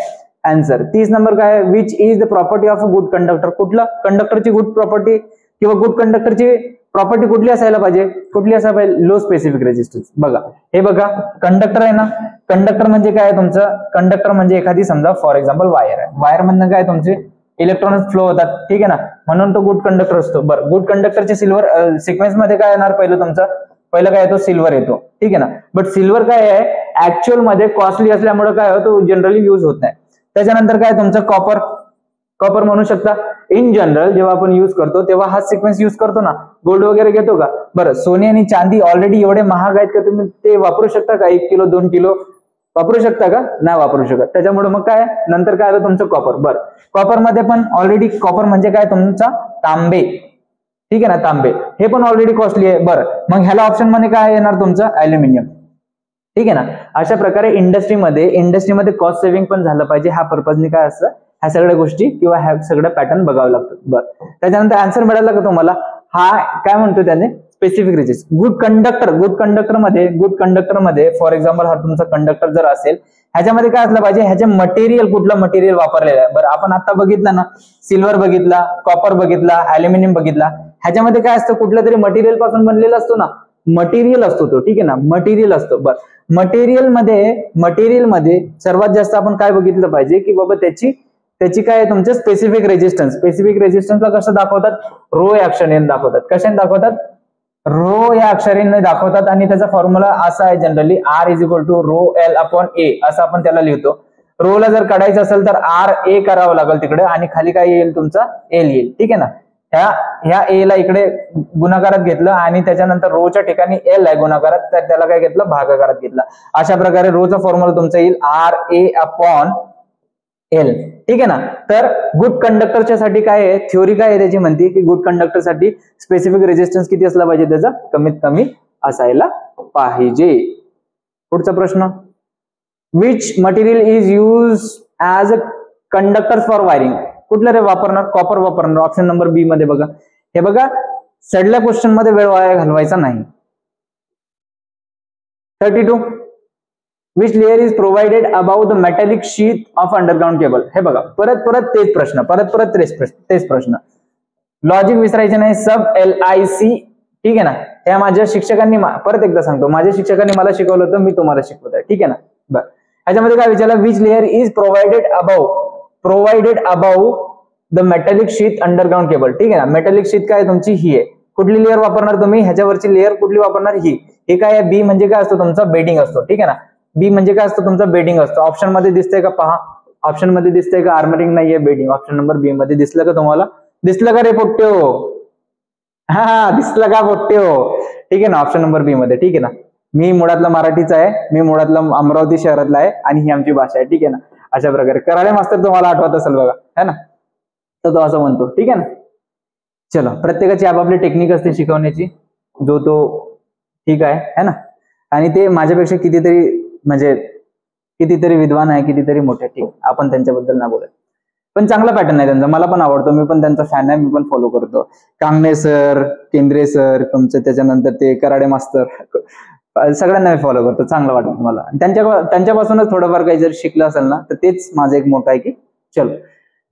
[SPEAKER 1] आन्सर. 30 नंबर काय आहे, which is the property of a good conductor. कुठलं कंडक्टरची गुड प्रॉपर्टी किंवा गुड कंडक्टरची प्रॉपर्टी कुठली असायला पाहिजे, लो स्पेसिफिक रेजिस्टन्स. बघा हे बघा, कंडक्टर आहे ना, कंडक्टर म्हणजे काय आहे तुमचं, कंडक्टर म्हणजे एखादी समजा फॉर एक्झाम्पल वायर आहे, वायर म्हणजे काय तुमचे इलेक्ट्रॉनिक्स फ्लो होतात, ठीक आहे ना, म्हणून तो गुड कंडक्टर असतो. बरं, गुड कंडक्टरचे सिल्वर सिक्वेन्स मध्ये काय येणार, पहिलं काय येतो, सिल्वर येतो, ठीक आहे ना. बट सिल्वर काय आहे ऍक्च्युअल मध्ये कॉस्टली असल्यामुळे काय होतो, जनरली युज होत नाही. त्याच्यानंतर काय तुमचं कॉपर म्हणू शकता. इन जनरल जेव्हा आपण युज करतो तेव्हा हा सिक्वेन्स युज करतो ना, गोल्ड वगैरे घेतो का. बरं, सोने आणि चांदी ऑलरेडी एवढे महाग आहेत का तुम्ही ते वापरू शकता का, 1 किलो 2 किलो वापरू शकता का, नाही वापरू शकत. त्याच्यामुळे मग काय नंतर काय आलं तुमचं कॉपर. बरं, कॉपर मध्ये पण ऑलरेडी कॉपर म्हणजे काय तुमचा तांबे, ठीक आहे ना, तांबे हे पण ऑलरेडी कॉस्टली आहे. बरं, मग ह्याला ऑप्शन मध्ये काय येणार तुमचं ऍल्युमिनियम, ठीक आहे ना. अशा प्रकारे इंडस्ट्रीमध्ये कॉस्ट सेव्हिंग पण झालं पाहिजे, ह्या पर्पजने काय असतं, ह्या सगळ्या गोष्टी किंवा ह्या सगळ्या पॅटर्न बघावं लागतं. बरं, त्याच्यानंतर आन्सर मिळाला का तुम्हाला, हा काय म्हणतो त्याने स्पेसिफिक रेजिस्टन्स. गुड कंडक्टर मध्ये फॉर एक्झाम्पल हा तुमचा कंडक्टर जर असेल, ह्याच्यामध्ये काय असलं पाहिजे, ह्याचे मटेरियल कुठलं मटेरियल वापरलेलं आहे. बरं आपण आता बघितलं ना, सिल्वर बघितला, कॉपर बघितला, अल्युमिनियम बघितला, ह्याच्यामध्ये काय असतं, कुठल्या तरी मटेरियल पासून बनलेला असतो ना, मटेरियल असतो तो, ठीक आहे ना, मटेरियल असतो. बरं मटेरियल मध्ये सर्वात जास्त आपण काय बघितलं पाहिजे की बाबा त्याची काय आहे तुमचे स्पेसिफिक रेजिस्टन्सला कसं दाखवतात, रो या अक्षराने दाखवतात. कशाने दाखवतात, रो या अक्षराने दाखवतात. आणि त्याचा फॉर्म्युला असा आहे जनरली R = ρl/a असं आपण त्याला लिहितो. रोला जर काढायचं असेल तर RA करावं लागेल तिकडे, आणि खाली काय येईल तुमचा L येईल, ठीक आहे ना. ह्या A ला इकडे गुणाकारात घेतलं आणि त्याच्यानंतर रोच्या ठिकाणी L आहे गुणाकारात, तर त्याला काय घेतलं, भागाकारात घेतलं. अशा प्रकारे रोचा फॉर्म्युला तुमचा येईल RA/L, ठीक आहे ना. तर गुड कंडक्टरच्या साठी काय आहे, थ्योरी काय आहे त्याची, म्हणते की गुड कंडक्टर साठी स्पेसिफिक रेजिस्टन्स किती असला पाहिजे, त्याचा कमीत कमी असायला पाहिजे. पुढचा प्रश्न, which material is use as a conductor for wiring. कुठलं रे वापरणार, कॉपर वापरणार. ऑप्शन नंबर बी मध्ये बघा, हे बघा सडल्या क्वेश्चन मध्ये वेळ वाया घालवायचा नाही. 32, which layer is provided about the metallic sheath of underground cable. हे बघा परत तेच प्रश्न, लॉजिक विसरायचे नाही. सब LIC, ठीक आहे ना. त्या माझ्या शिक्षकांनी, परत एकदा सांगतो, माझ्या शिक्षकांनी मला शिकवलं होतं, मी तुम्हाला शिकवत आहे, ठीक आहे ना. बरं ह्याच्यामध्ये काय विचारलं, which layer is provided about the metallic sheath underground cable, ठीक आहे ना. मेटॅलिक शीथ काय तुमची ही आहे. कुठली लेअर वापरणार तुम्ही, ह्याच्यावरची लेअर कुठली वापरणार, ही. हे काय आहे, बी म्हणजे काय असतो तुमचा बेडिंग असतो, ठीक आहे ना. बी म्हणजे काय असतो तुमचा बेडिंग असतो. ऑप्शन मध्ये दिसतंय का, पहा ऑप्शन मध्ये दिसतंय का, आर्मरिंग नाहीये, बेडिंग. ऑप्शन नंबर बी मध्ये दिसलं का तुम्हाला, दिसलं का रे पोट्टे हो, हा दिसलं का पोट्टे हो, ठीक आहे ना. ऑप्शन नंबर बी मध्ये, ठीक आहे ना. मी मुळातला मराठीचा आहे, मी मुळातला अमरावती शहरातला आहे आणि ही आमची भाषा आहे, ठीक आहे ना. अशा प्रकारे कराडे मास्तर तुम्हाला आठवत असेल बघा, है ना, तर तो असं म्हणतो, ठीक आहे ना. चलो, प्रत्येकाची आपापली टेक्निक असते शिकवण्याची, जो तो ठीक आहे ना. आणि ते माझ्यापेक्षा कितीतरी विद्वान आहे, कितीतरी मोठे, ठीक, आपण त्यांच्याबद्दल नाही बोलत, पण चांगला पॅटर्न आहे त्यांचा, मला पण आवडतो, मी पण त्यांचा फॅन आहे, मी पण फॉलो करतो. कांगणे सर, केंद्रे सर, तुमचं त्याच्यानंतर ते कराडे मास्तर, सगळ्यांना मी फॉलो करतो, चांगलं वाटतं मला. त्यांच्यापासूनच थोडंफार काही जर शिकलं असेल ना, तर तेच माझं एक मोठं आहे की चलो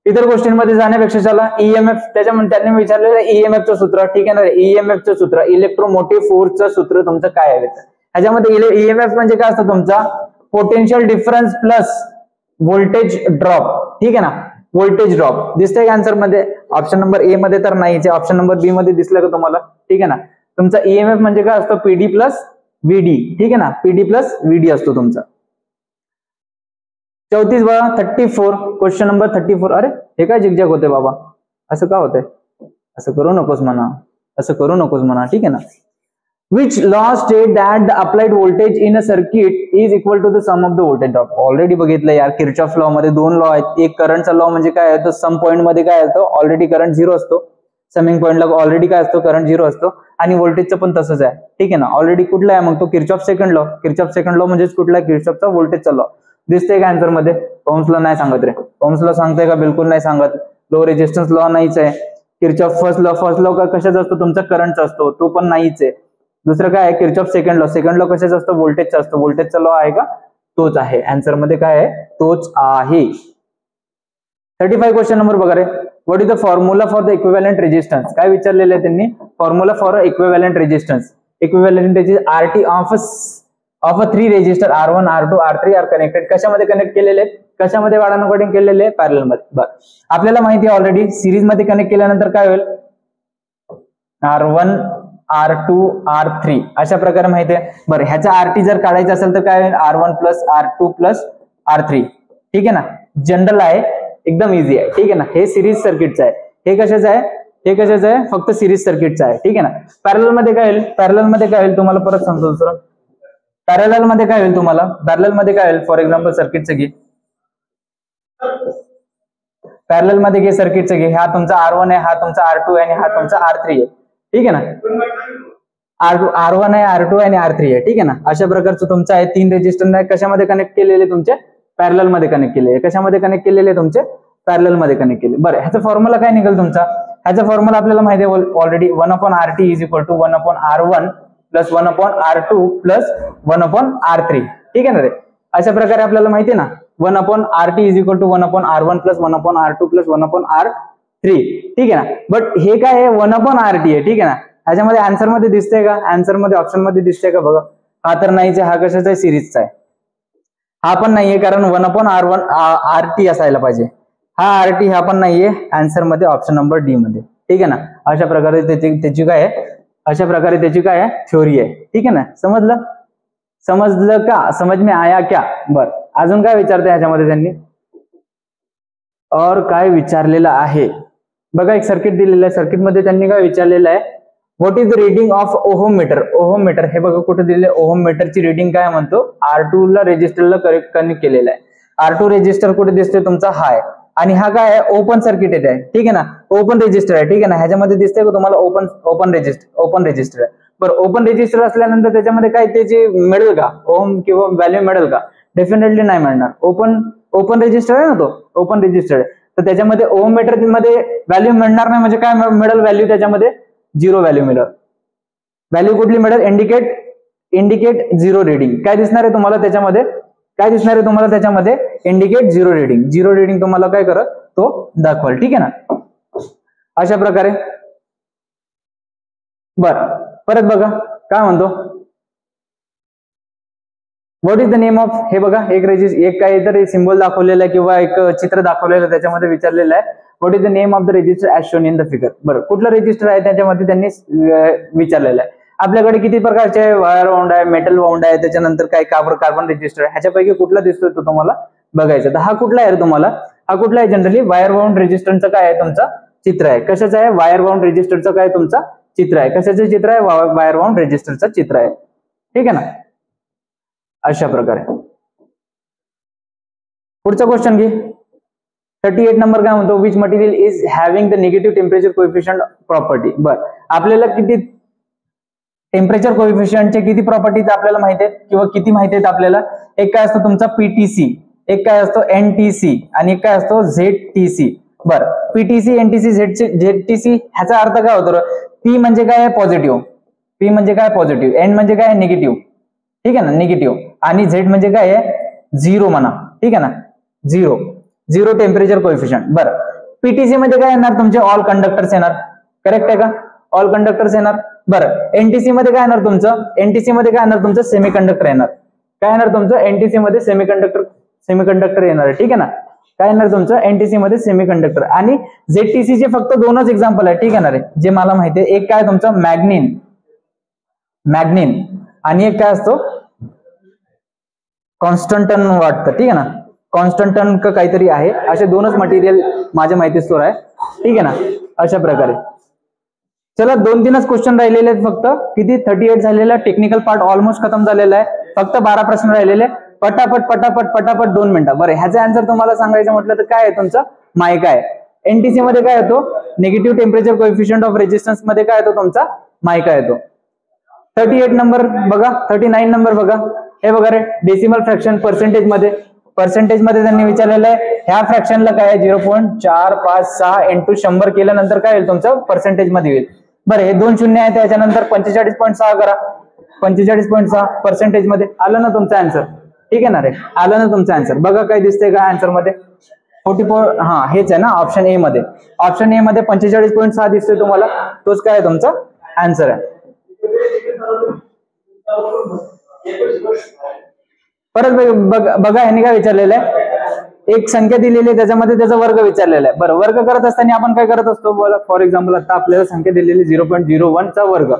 [SPEAKER 1] इतर गोष्टींमध्ये जाण्यापेक्षा चला EMF, त्यांनी विचारलेलं EMFचं सूत्र, ठीक आहे ना. EMFचं सूत्र, इलेक्ट्रोमोटिव्ह फोर्सचं सूत्र तुमचं काय आहे, ह्याच्यामध्ये EMF म्हणजे काय असतं तुमचा, potential difference plus voltage drop, ठीक आहे ना. व्होल्टेज ड्रॉप दिसतंय का आन्सर मध्ये, ऑप्शन नंबर ए मध्ये तर नाहीच, ऑप्शन नंबर बी मध्ये दिसलं का तुम्हाला, ठीक आहे ना. तुमचा EMF म्हणजे काय असतो, PD प्लस VD, ठीक आहे ना. PD प्लस VD असतो तुमचा. 34 बघा, 34, क्वेश्चन नंबर 34. अरे हे काय जिगजॅग होते बाबा, असं का होतंय, असं करू नकोस म्हणा, ठीक आहे ना. Which law state that the applied voltage in a circuit is equal to the sum of the voltage drop. Already बघितलं यार, किर्चॉफ लॉ मध्ये दोन लॉ आहेत. एक करंटचा लॉ म्हणजे काय आहे, तो सम पॉईंट मध्ये काय असतो, ऑलरेडी करंट 0 असतो, समिंग पॉईंटला ऑलरेडी काय असतो, करंट 0 असतो. आणि व्होल्टेजचं पण तसंच आहे, ठीक आहे ना. ऑलरेडी कुठला आहे मग तो, किर्चॉफ सेकंड लॉ म्हणजे कुठला, किर्चॉफचा व्होल्टेजचा लॉ. दिसतंय का आन्सर मध्ये, ओम्स लॉ नाही सांगत रे, ओम्स लॉ सांगतंय का, बिलकुल नाही सांगत. लो रेजिस्टन्स लॉ नाहीच आहे. किर्चॉफ फर्स्ट लॉ कशाचा असतो तुमचा, करंटचा असतो, तो पण नाहीच आहे. दुसरं काय आहे, किर्चॉफ सेकंड लॉ कशाचा असतो, व्होल्टेजचा असतो. व्होल्टेजचा लॉ आहे का, तोच आहे. आन्सर मध्ये काय आहे, तोच आहे. 35 क्वेश्चन नंबर बघा रे, what is the formula for the equivalent resistance. काय विचारलेलं आहे त्यांनी, formula for equivalent resistance. Equivalent RT of a 3 resistor R1, R2, R3 are connected. कशामध्ये कनेक्ट केलेले आहेत, कशामध्ये वाढानं कटिंग केलेले, पॅरलल मध्ये. बरं आपल्याला माहिती आहे ऑलरेडी, सिरीज मध्ये कनेक्ट केल्यानंतर काय होईल, R1, R2, R3 अशा प्रकारे माहिती आहे. बरं ह्याचा RT जर काढायचा असेल तर काय होईल, R1 plus R2 plus R3, ठीक आहे ना. जनरल आहे, एकदम इझी आहे, ठीक आहे ना. हे सिरीज सर्किटचं आहे, हे कशाचं आहे, फक्त सिरीज सर्किटचं आहे, ठीक आहे ना. पॅरलल मध्ये काय होईल, तुम्हाला परत सांगतो दुसरं. पॅरलल मध्ये काय होईल, फॉर एक्झाम्पल सर्किटचं घे, पॅरलल मध्ये घे सर्किटचं घे. हा तुमचा R1 आहे, हा तुमचा R2 आहे आणि हा तुमचा R3 आहे, ठीक आहे ना. R1 आहे, R2 आहे आणि R3 आहे, ठीक आहे ना. अशा प्रकारचं तुमचं आहे. 3 रेजिस्टर आहे, कशामध्ये कनेक्ट केलेले, तुमचे पॅरलल मध्ये कनेक्ट केलेले. कशामध्ये कनेक्ट केलेले, तुमचे पॅरलल मध्ये कनेक्ट केले. बरं ह्याचा फॉर्म्युला काय निघेल तुमचा, ह्याचा फॉर्म्युला आपल्याला माहिती आहे already, 1/RT is equal to 1/R1 plus 1/R2 plus 1/R3. ठीक आहे ना रे. अशा प्रकारे आपल्याला माहिती आहे ना 1/RT is equal to 1/R1 plus 1/R2 plus 1/R3. ठीक आहे ना. बट हे काय आहे 1/RT आहे. ठीक आहे ना. ह्याच्यामध्ये आन्सर मध्ये दिसतंय का, आन्सर मध्ये ऑप्शन मध्ये दिसतंय का बघा. हा तर नाहीच आहे. हा कशाचा आहे, सिरीजचा आहे. हा पण नाहीये कारण 1/RT असायला पाहिजे. हा RT हा पण नाहीये आन्सर मध्ये, ऑप्शन नंबर डी मध्ये. ठीक आहे ना. अशा प्रकारे त्याची काय आहे, अशा प्रकारे त्याची काय आहे, थ्योरी आहे. ठीक आहे ना. समजलं का, समज में आया क्या. बर, अजून काय विचारते ह्याच्यामध्ये त्यांनी, और काय विचारलेलं आहे बघा. एक सर्किट दिलेलं आहे. सर्किट मध्ये त्यांनी काय विचारलेलं आहे, what is the reading of ohm meter. Ohm meter हे बघा कुठे दिले, ओहम मीटरची रीडिंग काय म्हणतो, R2 ला रेजिस्टरला कनेक्ट केलेला आहे. R2 रेजिस्टर कुठे दिसतोय तुमचा, हाय. आणि हा काय आहे, ओपन सर्किट आहे. ठीक आहे ना, ओपन रेजिस्टर आहे. ठीक आहे ना. ह्याच्यामध्ये दिसतंय का तुम्हाला ओपन रेजिस्टर आहे. बरं, ओपन रेजिस्टर असल्यानंतर त्याच्यामध्ये काय त्याची मिळेल का, ओहम किंवा व्हॅल्यू मिळेल का, डेफिनेटली नाही मिळणार. ओपन रेजिस्टर आहे ना, तो ओपन रेजिस्टर आहे. तर त्याच्यामध्ये ओहम मीटर मध्ये व्हॅल्यू मिळणार नाही. म्हणजे काय मिळेल व्हॅल्यू, त्याच्यामध्ये 0 व्हॅल्यू मिळेल. व्हॅल्यू कुठली मिळेल, इंडिकेट 0 रीडिंग. काय दिसणार आहे तुम्हाला त्याच्यामध्ये, काय दिसणार आहे तुम्हाला त्याच्यामध्ये, इंडिकेट 0 रीडिंग. 0 रीडिंग तुम्हाला काय करत, तो दाखवाल. ठीक आहे ना. अशा प्रकारे. बर, परत बघा काय म्हणतो, what is the name of. हे बघा एक काहीतरी सिम्बॉल दाखवलेला आहे किंवा एक चित्र दाखवलेलं आहे, त्याच्यामध्ये विचारलेलं आहे what is the name of the resistor as shown in the figure. बरं, कुठलं रेजिस्टर आहे त्याच्यामध्ये त्यांनी विचारलेलं आहे. आपल्याकडे किती प्रकारचे वायर वाउंड आहे, मेटल वाउंड आहे, त्याच्यानंतर काय कार्बन रेजिस्टर आहे. ह्याच्यापैकी कुठला दिसतोय तो तुम्हाला बघायचा. तर हा कुठला आहे तुम्हाला, हा कुठला आहे, जनरली वायर वाउंड रेजिस्टरचं काय आहे तुमचा चित्र आहे. कशाचं आहे, वायर वाउंड रेजिस्टरचं काय तुमचा चित्र आहे. कशाचं चित्र आहे, वायर वाउंड रेजिस्टरचं चित्र आहे. ठीक आहे ना. अशा प्रकारे. पुढचा क्वेश्चन घे. 38 नंबर काय म्हणतो, which material is having the negative temperature coefficient property. बर, आपल्याला किती टेम्परेचर कोएफिशियंटचे किती प्रॉपर्टीज आपल्याला माहिती आहेत किंवा किती माहिती आहेत आपल्याला. एक काय असतो तुमचा PTC, एक काय असतो NTC आणि एक काय असतो ZTC. बर, PTC NTC ZTC ह्याचा अर्थ काय होतो, P म्हणजे काय पॉझिटिव्ह, P म्हणजे काय पॉझिटिव्ह, N म्हणजे काय निगेटिव्ह. ठीक आहे ना, निगेटिव्ह. आणि Z म्हणजे काय आहे, 0 म्हणा. ठीक आहे ना, 0 टेम्परेचर कोएफिशियंट. बरं, PTC मध्ये काय येणार तुमचे, ऑल कंडक्टर्स येणार. करेक्ट आहे का, ऑल कंडक्टर्स येणार. बरं, NTC मध्ये काय येणार तुमचं, NTC मध्ये काय येणार तुमचं, सेमीकंडक्टर येणार. काय येणार तुमचं NTC मध्ये, सेमीकंडक्टर येणार. ठीक आहे ना. काय येणार तुमचं NTC मध्ये, सेमीकंडक्टर. आणि ZTC चे फक्त 2च एक्झाम्पल आहे. ठीक आहे ना रे, जे मला माहिती आहे. एक काय तुमचं मॅग्नीन आणि एक काय असतो कॉन्स्टंटन वाटतं. ठीक आहे ना, कॉन्स्टंटन का काहीतरी आहे. असे 2च मटेरियल माझ्या माहितीस्तोर आहे. ठीक आहे ना. अशा प्रकारे. चला 2-3च क्वेश्चन राहिलेले आहेत फक्त. किती 38 झालेला. टेक्निकल पार्ट ऑलमोस्ट खतम झालेला आहे. फक्त 12 प्रश्न राहिलेले. पटापट 2 मिनिटं. बरं, ह्याचा आन्सर तुम्हाला सांगायचं म्हटलं तर काय आहे तुमचा, मायका आहे. NTC मध्ये काय येतो, negative temperature coefficient of resistance मध्ये काय येतो तुमचा, मायका येतो. 38 नंबर बघा, 39 नंबर बघा. हे बघा रे, डेसिमल फ्रॅक्शन पर्सेंटेज मध्ये त्यांनी विचारलेलं आहे. ह्या फ्रॅक्शनला काय आहे 0.456 इंटू 100 केल्यानंतर काय येईल तुमचं पर्सेंटेज मध्ये येईल. बरं, हे 2 शून्य आहे, त्याच्यानंतर 45.6 करा. 45.6 पर्सेंटेज मध्ये आलं ना तुमचा आन्सर. ठीक आहे ना रे, आलं ना तुमचा आन्सर. बघा काय दिसतंय का आन्सर मध्ये, 44. हा, हेच आहे ना ऑप्शन ए मध्ये. ऑप्शन ए मध्ये 45.6 दिसतोय तुम्हाला, तोच काय आहे तुमचा आन्सर आहे. परत बघा ह्यांनी काय विचारलेलं आहे, एक संख्या दिलेली आहे, त्याच्यामध्ये त्याचा वर्ग विचारलेला आहे. बरं, वर्ग करत असताना आपण काय करत असतो, फॉर एक्झाम्पल आता आपल्याला संख्या दिलेली 0.01 चा वर्ग.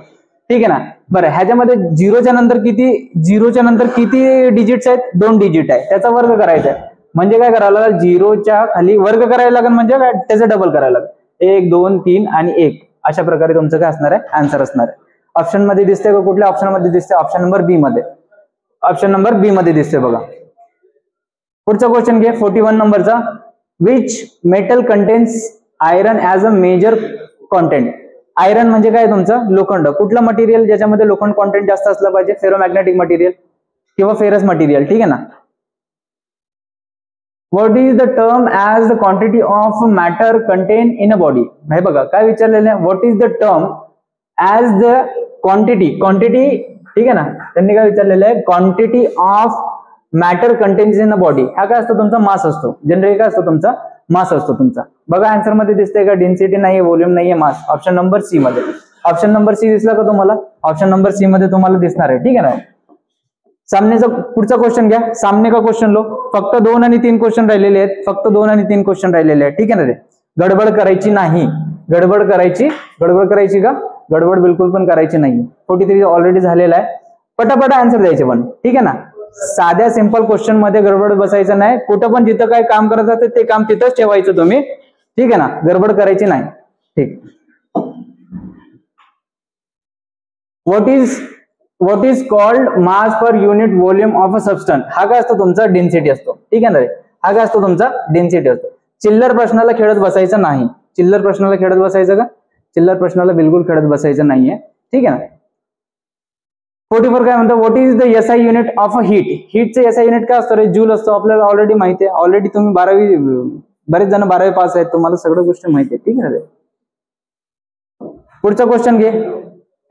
[SPEAKER 1] ठीक आहे ना. बरं, ह्याच्यामध्ये 0च्या नंतर किती डिजिट्स आहेत, 2 डिजिट आहे. त्याचा वर्ग करायचा आहे. म्हणजे काय करायला लागेल, 0च्या खाली वर्ग करायला लागेल. म्हणजे काय, त्याचं डबल करायला लागेल. 1, 2, 3 आणि 1 अशा प्रकारे तुमचं काय असणार आहे, आन्सर असणार आहे. ऑप्शन मध्ये दिसते का, कुठल्या ऑप्शन मध्ये दिसते, ऑप्शन नंबर बी मध्ये. ऑप्शन नंबर बी मध्ये दिसते बघा. पुढचा क्वेश्चन घे 41 नंबरचा. Which metal contains iron as a major content. Iron म्हणजे काय तुमचं, लोखंड. कुठलं मटेरियल ज्याच्यामध्ये लोखंड कॉन्टेंट जास्त असलं पाहिजे, फेरोमॅग्नेटिक मटेरियल किंवा फेरस मटेरियल. ठीक आहे ना. What is the term as the quantity of matter contain in a body. हे बघा काय विचारलेलं आहे, what is the term as the quantity, quantity ठीक आहे ना, त्यांनी काय विचारलेलं आहे, quantity of matter contains in a body. हा काय असतो तुमचा मास असतो, जनरली काय असतो तुमचा मास असतो तुमचा. बघा आन्सर मध्ये दिसतंय का, डेन्सिटी नाहीये, व्हॉल्यूम नाहीये, मास. ऑप्शन नंबर सी मध्ये, ऑप्शन नंबर सी दिसला का तुम्हाला, ऑप्शन नंबर सी मध्ये तुम्हाला दिसणार आहे. ठीक आहे ना. सामनेचा पुढचा क्वेश्चन घ्या, सामने का क्वेश्चन लो. फक्त 2 आणि 3 क्वेश्चन राहिलेले आहेत, फक्त 2 आणि 3 क्वेश्चन राहिलेले आहेत. ठीक आहे ना रे, गडबड करायची नाही, गडबड करायची का, गडबड बिलकुल पण करायची नाही. 43 ऑलरेडी झालेला आहे, पटापट आन्सर द्यायचे पण. ठीक आहे ना, साध्या सिंपल क्वेश्चन मध्ये गडबड बसायचं नाही. कुठं पण जिथं काय काम करत असतं ते काम तिथंच ठेवायचं तुम्ही. ठीक आहे ना, गडबड करायची नाही. ठीक. What is called mass per unit volume of a substance. हा काय असतो तुमचा डेन्सिटी असतो. ठीक आहे ना रे, हा काय असतो तुमचा डेन्सिटी असतो. चिल्लर प्रश्नाला खेळत बसायचं नाही. चिल्लर प्रश्नाला खेळत बसायचं का, चिल्लर प्रश्नाला बिलकुल खेळत बसायचं नाहीये. ठीक आहे ना. 44 काय म्हणतो, what is the SI unit of a heat. हीटचे एसआय युनिट काय असतं रे, जूल असतो. आपल्याला ऑलरेडी माहिती आहे, ऑलरेडी तुम्ही 12वी, बरेच जण 12वी पास आहेत, तुम्हाला सगळ्या गोष्टी माहिती आहे. ठीक आहे ना. पुढचा क्वेश्चन घे.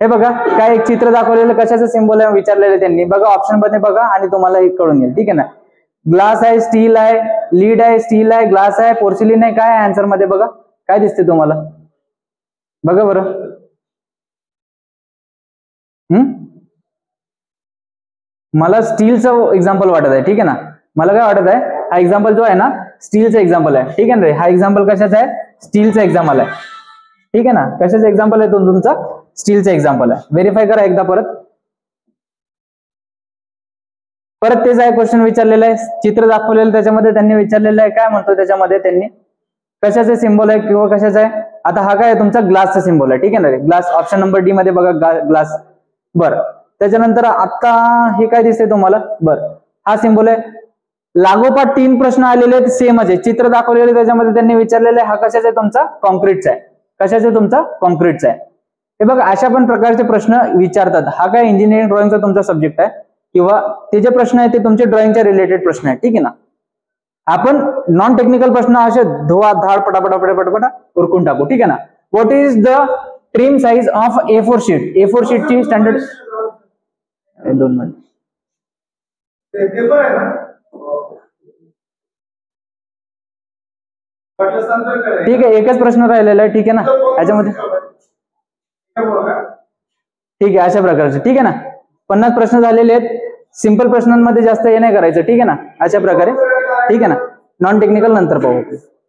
[SPEAKER 1] हे बघा काय एक चित्र दाखवलेलं, कशाचं सिम्बॉल आहे विचारलेलं त्यांनी. बघा ऑप्शन मध्ये बघा आणि तुम्हाला हे कळून येईल. ठीक आहे ना. ग्लास आहे, स्टील आहे, लीड आहे, स्टील आहे, ग्लास आहे, पोर्सिलिन आहे. काय आन्सर मध्ये बघा काय दिसते तुम्हाला, बघा बरं. मला स्टीलचं एक्झाम्पल वाटत आहे. ठीक आहे ना, मला काय वाटत आहे, हा एक्झाम्पल जो आहे ना स्टीलचं एक्झाम्पल आहे. ठीक आहे ना रे, हा एक्झाम्पल कशाचा आहे, स्टीलचं एक्झाम्पल आहे. ठीक आहे ना, कशाचं एक्झाम्पल आहे तो तुमचा, स्टीलचं एक्झाम्पल आहे. व्हेरीफाय करा एकदा परत तेच आहे. क्वेश्चन विचारलेलं आहे, चित्र दाखवलेलं त्याच्यामध्ये त्यांनी विचारलेलं आहे, काय म्हणतो त्याच्यामध्ये त्यांनी, कशाचे सिम्बॉल आहे किंवा कशाचा आहे. आता हा काय तुमचा ग्लासचा सिम्बॉल आहे. ठीक आहे ना रे, ग्लास. ऑप्शन नंबर डी मध्ये बघा ग्लास. बरं, त्याच्यानंतर आता हे काय दिसतंय तुम्हाला, बरं हा सिम्बॉल आहे. लागोपाठ 3 प्रश्न आलेले आहेत, सेमच आहे. चित्र दाखवलेले त्याच्यामध्ये त्यांनी विचारलेलं आहे, हा कशाचा आहे तुमचा, कॉन्क्रीटचा आहे. कशाचा आहे तुमचा, कॉन्क्रीटचा आहे. हे बघा अशा पण प्रकारचे प्रश्न विचारतात. हा काय इंजिनिअरिंग ड्रॉइंगचा तुमचा सब्जेक्ट आहे, किंवा ते जे प्रश्न आहेत ते तुमचे ड्रॉइंगच्या रिलेटेड प्रश्न आहेत. ठीक आहे ना. आपण नॉन टेक्निकल प्रश्न असे धोआ धाड पटापटा उरकून टाकू. ठीक आहे ना. What is the trim size of A4 sheet. A4 शीटची स्टँडर्ड, 2 मिनिट. ठीक आहे, एकच प्रश्न राहिलेला आहे. ठीक आहे ना याच्यामध्ये, ठीक आहे अशा प्रकारचे. ठीक आहे ना, 50 प्रश्न झालेले आहेत. सिंपल प्रश्नांमध्ये जास्त हे नाही करायचं. ठीक आहे ना, अशा प्रकारे. ठीक आहे ना, नॉन टेक्निकल नंतर पाहू.